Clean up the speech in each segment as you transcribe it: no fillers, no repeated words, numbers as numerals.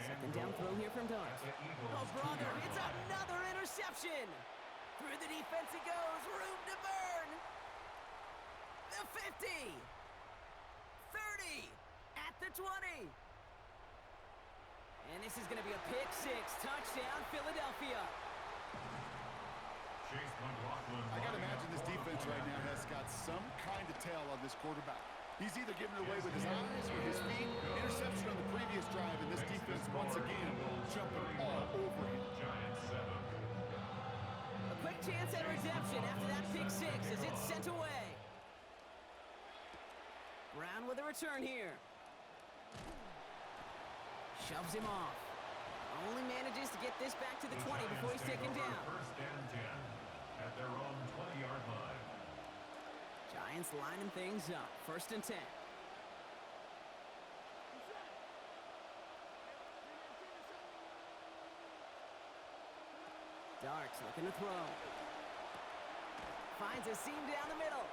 Second down throw here from Dart. Oh, brother, it's another interception. Through the defense it goes, room to burn. The 50. 30. At the 20. And this is going to be a pick six. Touchdown, Philadelphia. I got to imagine this defense right now has got some kind of tail on this quarterback. He's either giving it away with his eyes or his feet. Interception on the previous drive, and this defense once again jumping all over him. A quick chance at redemption after that pick six as it's sent away. Brown with a return here. Shoves him off. Only manages to get this back to the 20 before he's taken down. First and 10 at their own 20-yard line. Giants lining things up. First and 10. Darts looking to throw. Finds a seam down the middle.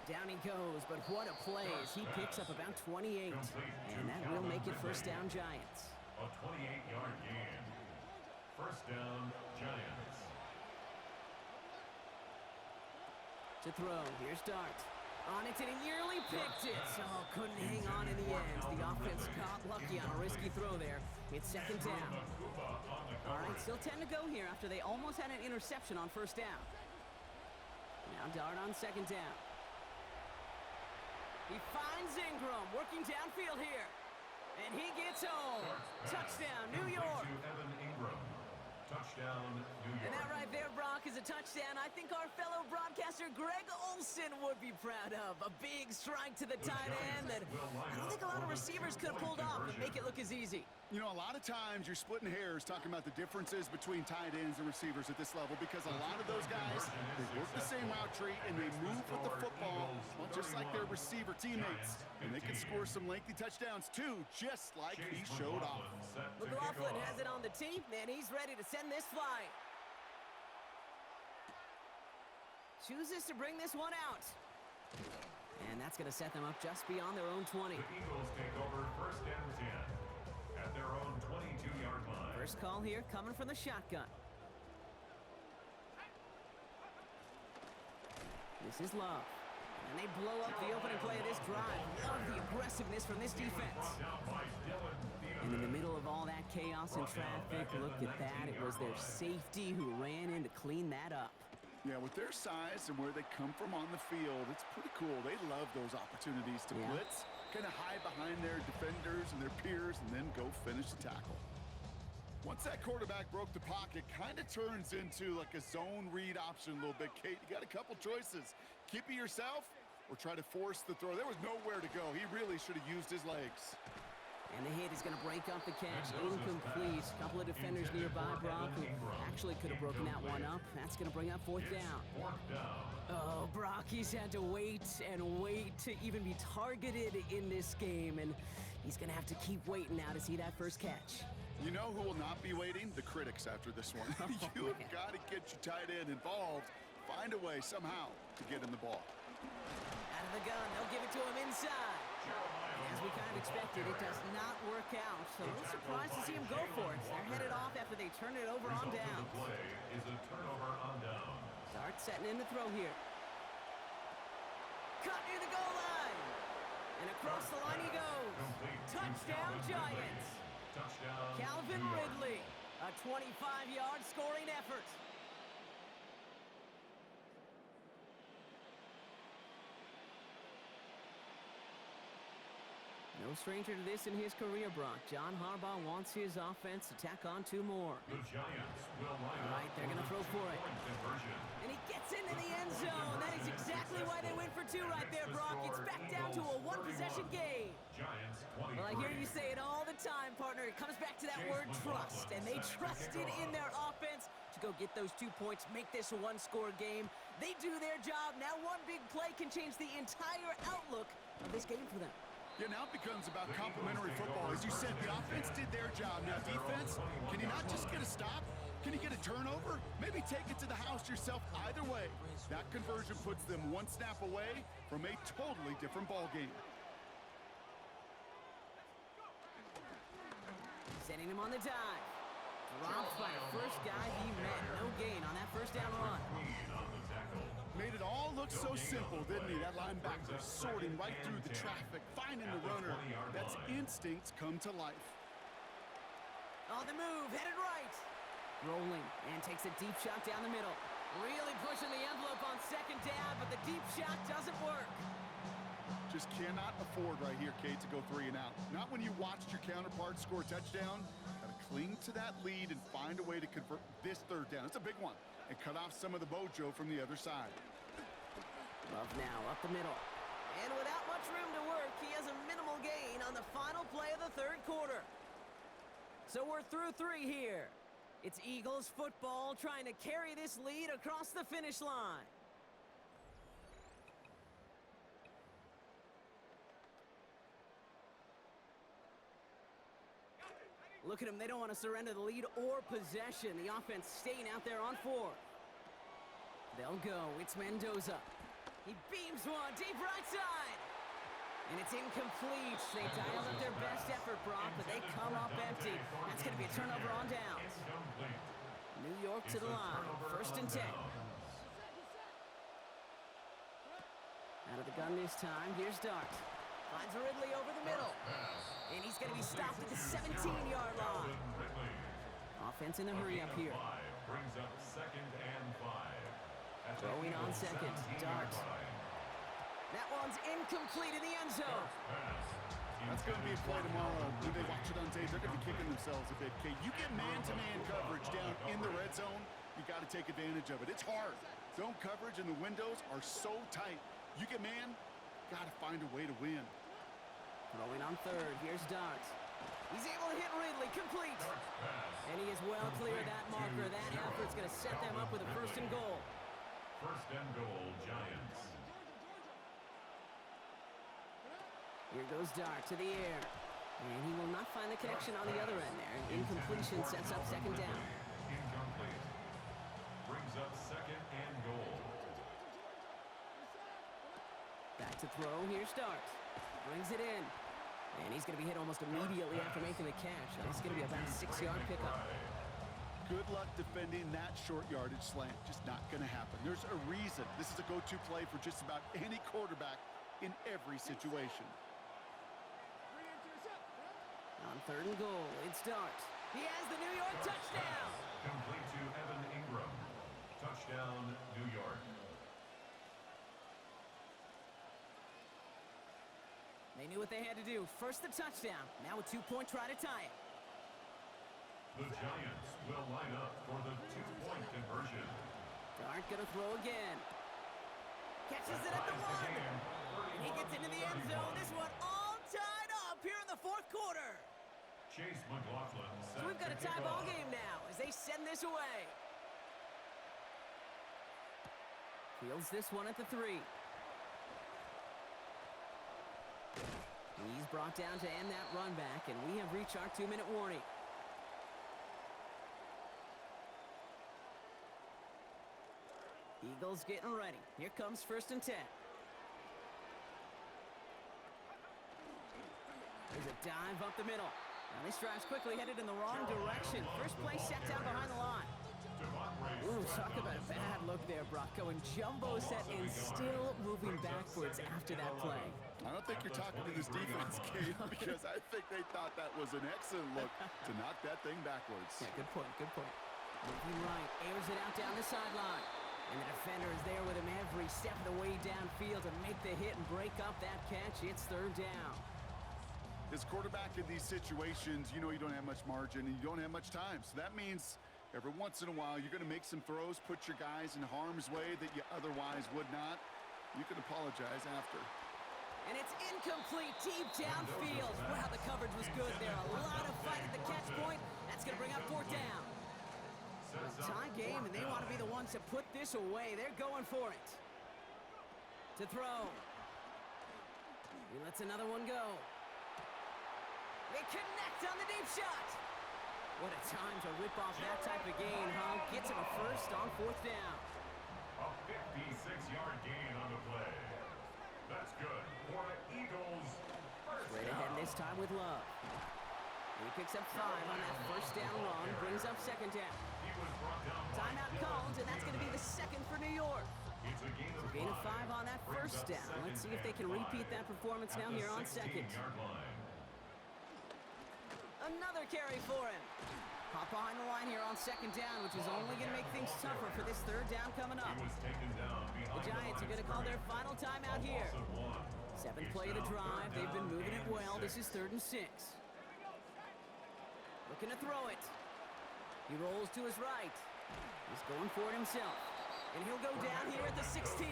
Down he goes, but what a play as he picks up about 28. And that will make it first down Giants. A 28-yard gain. First down, Giants. To throw, here's Dart. On it, and he nearly picked it. Oh, couldn't hang on in the end. The offense got lucky on a risky throw there. It's second down. All right, still 10 to go here after they almost had an interception on first down. Now Dart on second down. He finds Ingram working downfield here. And he gets home. Touchdown, New York. Touchdown, New York. And that right there, Brock, is a touchdown I think our fellow broadcaster Greg Olson would be proud of. A big strike to the tight end that I don't think a lot of receivers could have pulled off and make it look as easy. You know, a lot of times you're splitting hairs talking about the differences between tight ends and receivers at this level because a lot of those guys, they work the same route tree and they move with the football, well, just like their receiver teammates. And they can score some lengthy touchdowns too, just like he showed off. McLaughlin has it on the tee, and he's ready to send this flying. Chooses to bring this one out. And that's going to set them up just beyond their own 20. The Eagles take over first and 10 at their own 22-yard line. First call here coming from the shotgun. This is Love. And they blow up the opening play of this drive. Love the aggressiveness from this defense. And in the middle of all that chaos and traffic, look at that. It was their safety who ran in to clean that up. Yeah, with their size and where they come from on the field, it's pretty cool. They love those opportunities to blitz, kind of hide behind their defenders and their peers, and then go finish the tackle. Once that quarterback broke the pocket, kind of turns into like a zone read option a little bit. Kate, you got a couple choices. Keep it yourself or try to force the throw. There was nowhere to go. He really should have used his legs. And the hit is going to break up the catch. Incomplete. A couple of defenders nearby, Brock, who actually could have broken that one up. That's going to bring up fourth down. Oh, Brock, he's had to wait and wait to even be targeted in this game. And he's going to have to keep waiting now to see that first catch. You know who will not be waiting? The critics after this one. You've got to get your tight end involved. Find a way somehow to get in the ball. Out of the gun, they'll give it to him inside. And as we kind of expected, it does not work out. So a little surprised to see him go for it. They're headed off after they turn it over on down. The play is a turnover on down. Dart setting in the throw here. Cut near the goal line. And across the line he goes. Touchdown, Giants. Touchdown, Calvin Ridley. A 25-yard scoring effort. No stranger to this in his career, Brock. John Harbaugh wants his offense to tack on two more. The Giants will line up. All right, they're going to throw for it. Conversion. And he gets into the end zone. That is exactly why they went for two right there, Brock. It's back down to a one-possession game. Giants 23. Well, I hear you say it all the time, partner. It comes back to that word trust. And they trusted in their offense to go get those 2 points, make this a one-score game. They do their job. Now one big play can change the entire outlook of this game for them. Yeah, now it becomes about complementary football. As you said, the offense did their job. Now defense, can you not just get a stop? Can you get a turnover? Maybe take it to the house yourself. Either way, that conversion puts them one snap away from a totally different ball game. Sending him on the dive. Dropped by the first guy he met. No gain on that first down run. Made it all look so simple, didn't he? That linebacker sorting right through the traffic, finding the runner. That's instincts come to life. On the move, headed right. Rolling, and takes a deep shot down the middle. Really pushing the envelope on second down, but the deep shot doesn't work. Just cannot afford right here, Kate, to go 3 and out. Not when you watched your counterpart score a touchdown. Got to cling to that lead and find a way to convert this third down. It's a big one. And cut off some of the mojo from the other side. Love now, up the middle. And without much room to work, he has a minimal gain on the final play of the third quarter. So we're through 3 here. It's Eagles football trying to carry this lead across the finish line. Look at them, they don't want to surrender the lead or possession. The offense staying out there on 4. They'll go, it's Mendoza. He beams one, deep right side. And it's incomplete. They dialed up their best effort, Brock, but they come up empty. That's going to be a turnover on downs. New York to the line, 1st and 10. Out of the gun this time, here's Dart. Finds Ridley over the middle. And he's going to be stopped at the 17-yard line. Offense in the hurry up here. Brings up 2nd and 5. Throwing on 2nd, Dart. That one's incomplete in the end zone. That's going to be a play tomorrow. When they watch it on tape, they're going to be kicking themselves a bit, Kate. You get man-to-man coverage down in the red zone, you got to take advantage of it. It's hard. Zone coverage and the windows are so tight. You get man, got to find a way to win. Throwing on 3rd, here's Dart. He's able to hit Ridley, complete. And he is well clear of that marker. That effort's going to set them up with a 1st and goal. 1st and goal, Giants. Here goes Dart to the air. And he will not find the connection on the other end there. Incompletion sets up 2nd down. Incomplete. Brings up 2nd and goal. Back to throw, here's Dart. Brings it in. And he's going to be hit almost immediately after making the catch. It's going to be about a 6-yard pickup. Good luck defending that short yardage slant. Just not going to happen. There's a reason. This is a go-to play for just about any quarterback in every situation. On 3rd and goal, it's Dart. He has the New York touchdown. Complete to Evan Ingram. Touchdown, New York. They knew what they had to do. First the touchdown. Now a 2-point try to tie it. The Giants will line up for the 2-point conversion. Dart gonna throw again. Catches it at the 1. And he gets into the end zone. This one all tied up here in the 4th quarter. Chase McLaughlin. So we've got a tie ball game now as they send this away. Fields this one at the 3. He's brought down to end that run back, and we have reached our 2-minute warning. Eagles getting ready. Here comes 1st and 10. There's a dive up the middle. Now this drive's quickly headed in the wrong direction. First play set down behind the line. Ooh, talk about a bad look there, Brock. Going jumbo set and still moving backwards after that play. I don't think you're talking to this defense, Kate, because I think they thought that was an excellent look to knock that thing backwards. Yeah, good point, good point. Moving right, airs it out down the sideline. And the defender is there with him every step of the way downfield to make the hit and break up that catch. It's 3rd down. As quarterback in these situations, you know you don't have much margin and you don't have much time. So that means every once in a while you're going to make some throws, put your guys in harm's way that you otherwise would not. You can apologize after. And it's incomplete, deep downfield. Wow, the coverage was good there. A lot of fight at the catch point. That's going to bring up 4th down. A tie game, and they want to be the ones to put this away. They're going for it. To throw. He lets another one go. They connect on the deep shot. What a time to rip off that type of gain, huh? Gets him a 1st on 4th down. A 56-yard gain on the play. That's good for the Eagles. Straight ahead this time with Love. He picks up 5 on that first down run, brings up second down. He was brought down by Timeout called, and that's going to be the second for New York. It's a gain of Gain of 5 on that Brings first up down. Let's see if they can second and repeat 5 that performance at now the here on second. 16-yard line. Another carry for him. Hop behind the line here on second down, which is only going to make things tougher for this third down coming up. He was taken down The behind Giants are going to call their final timeout here. Seventh play of the drive. They've been moving it well. This is 3rd and 6. Looking to throw it. He rolls to his right. He's going for it himself. And he'll go down here at the 16.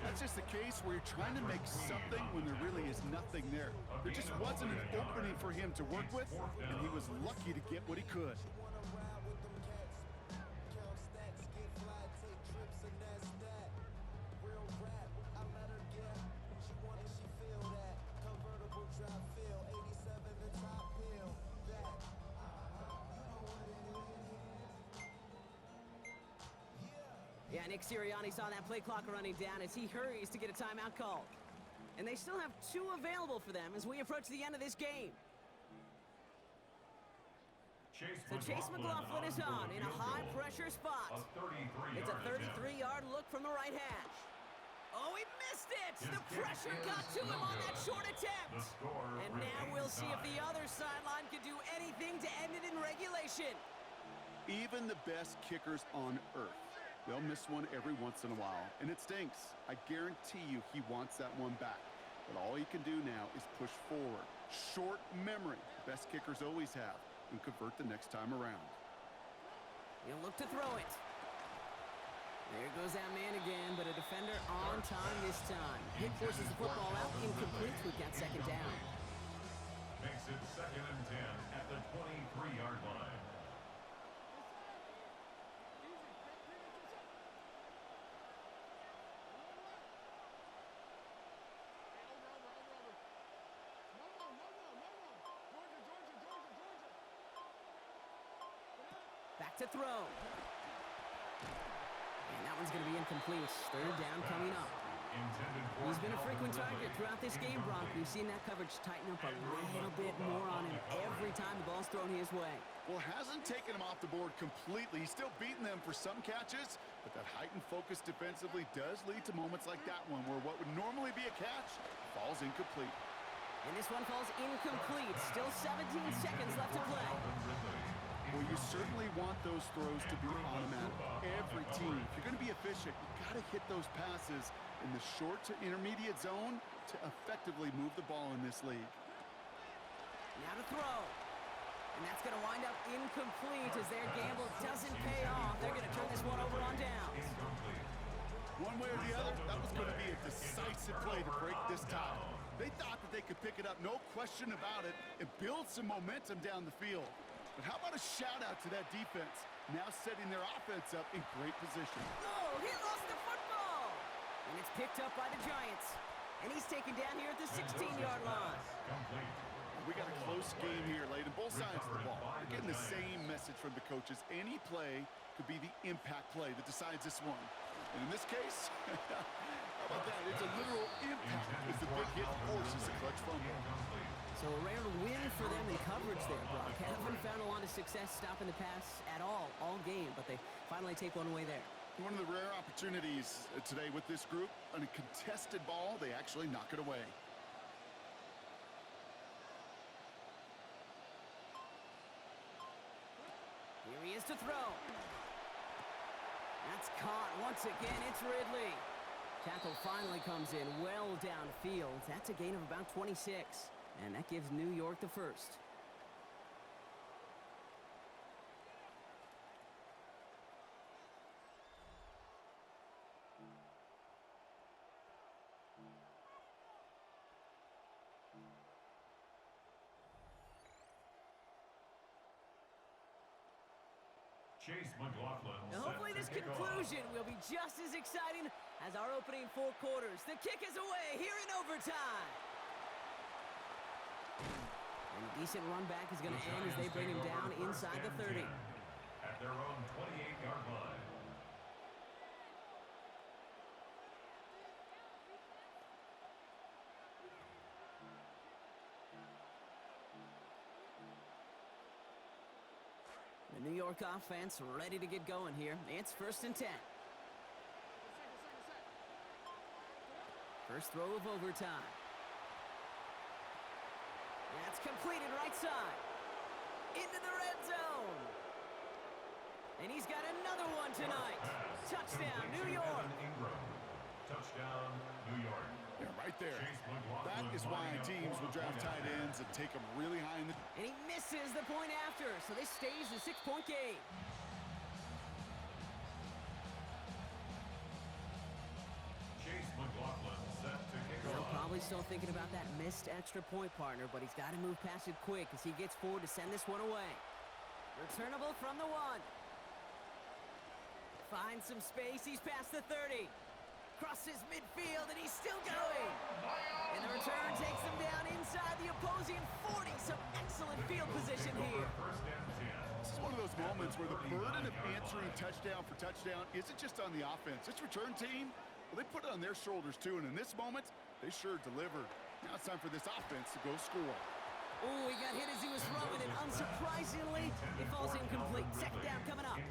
That's just the case where you're trying to make something when there really is nothing there. There just wasn't an opening for him to work with, and he was lucky to get what he could. Yeah, Nick Sirianni saw that play clock running down as he hurries to get a timeout called. And they still have 2 available for them as we approach the end of this game. So Chase McLaughlin is on in a high-pressure spot. It's a 33-yard look from the right hash. Oh, he missed it! The pressure got to him on that short attempt. And now we'll see if the other sideline can do anything to end it in regulation. Even the best kickers on earth, they'll miss one every once in a while, and it stinks. I guarantee you he wants that one back. But all he can do now is push forward. Short memory, the best kickers always have, and convert the next time around. He'll look to throw it. There goes that man again, but a defender on time this time. Hit forces the football out, incomplete. We've got second down. Makes it 2nd and 10 at the 23-yard line. Back to throw. And that one's going to be incomplete. Third down coming up. He's been a frequent target throughout this game, Brock. We've seen that coverage tighten up a little bit more on him every time the ball's thrown his way. Well, hasn't taken him off the board completely. He's still beating them for some catches, but that heightened focus defensively does lead to moments like that one where what would normally be a catch falls incomplete. And this one falls incomplete. Still 17 seconds left to play. Well, you certainly want those throws to be automatic. Every team, if you're going to be efficient, you've got to hit those passes in the short to intermediate zone to effectively move the ball in this league. Now to throw. And that's going to wind up incomplete as their gamble doesn't pay off. They're going to turn this one over on downs. One way or the other, that was going to be a decisive play to break this tie. They thought that they could pick it up, no question about it, and build some momentum down the field. But how about a shout-out to that defense, now setting their offense up in great position. Oh, he lost the football! And it's picked up by the Giants. And he's taken down here at the 16-yard line. We got a close game here, Layden. Both sides of the ball. We're getting the same message from the coaches. Any play could be the impact play that decides this one. And in this case, how about that? It's a literal impact as the big hit forces a clutch fumble. So a rare win for them in coverage there, Brock. Haven't found a lot of success stopping the pass at all game, but they finally take one away there. One of the rare opportunities today with this group, on a contested ball, they actually knock it away. Here he is to throw. That's caught once again. It's Ridley. Tackle finally comes in well downfield. That's a gain of about 26. And that gives New York the first. Chase McLaughlin. Now hopefully this conclusion will be just as exciting as our opening 4 quarters. The kick is away here in overtime. And a decent run back is going to end as they bring him down inside the 30. At their own 28-yard line. The New York offense ready to get going here. It's 1st and 10. First throw of overtime. That's completed right side. Into the red zone. And he's got another one tonight. Touchdown, New York. Touchdown, New York. Yeah, right there. That is why teams will draft tight ends and take them really high in the... And he misses the point after, so this stays a 6-point game. Probably still thinking about that missed extra point, partner, but he's got to move past it quick as he gets forward to send this one away. Returnable from the 1. Finds some space. He's past the 30. Crosses midfield, and he's still going. And the return takes him down inside the opposing 40. Some excellent field position here. This is one of those moments where the burden of answering touchdown for touchdown isn't just on the offense. This return team, well, they put it on their shoulders, too, and in this moment, they sure delivered. Now it's time for this offense to go score. Oh, he got hit as he was throwing, and unsurprisingly, it falls incomplete. Second down coming up.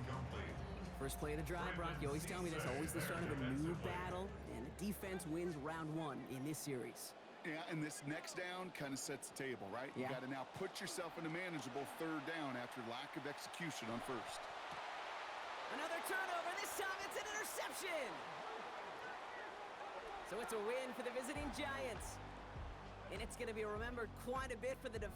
First play of the drive, Brock. You always tell me that's always the start of a new battle, and the defense wins round 1 in this series. Yeah, and this next down kind of sets the table, right? Yeah. You got to now put yourself in a manageable 3rd down after lack of execution on 1st. Another turnover. This time it's an interception. So it's a win for the visiting Giants. And it's going to be remembered quite a bit for the